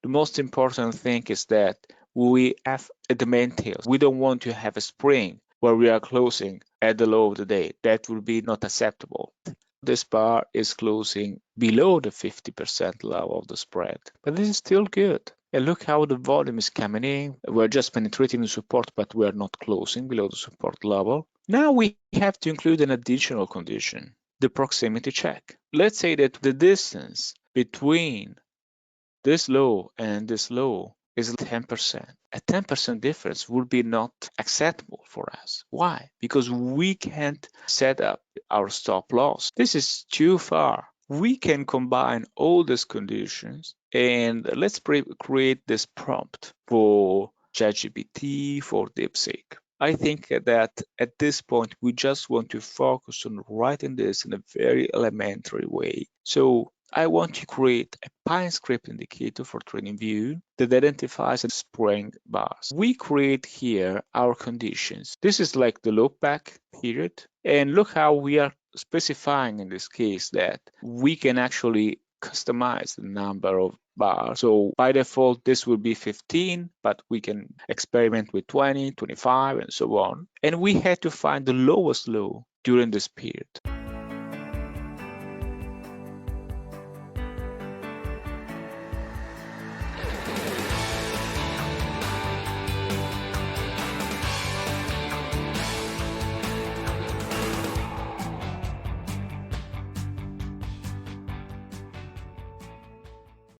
The most important thing is that we have the main tails. We don't want to have a spring where we are closing at the low of the day. That will be not acceptable. This bar is closing below the 50% level of the spread, but this is still good. And look how the volume is coming in. We're just penetrating the support, but we're not closing below the support level. Now we have to include an additional condition, the proximity check. Let's say that the distance between this low and this low is 10%. A 10% difference would be not acceptable for us. Why? Because we can't set up our stop loss. This is too far. We can combine all these conditions and let's create this prompt for ChatGPT, for DeepSeek. I think that at this point, we just want to focus on writing this in a very elementary way. So I want to create a Pine script indicator for TradingView that identifies the spring bars. We create here our conditions. This is like the lookback period. And look how we are specifying in this case that we can actually customize the number of bars. So by default, this will be 15, but we can experiment with 20, 25, and so on. And we had to find the lowest low during this period.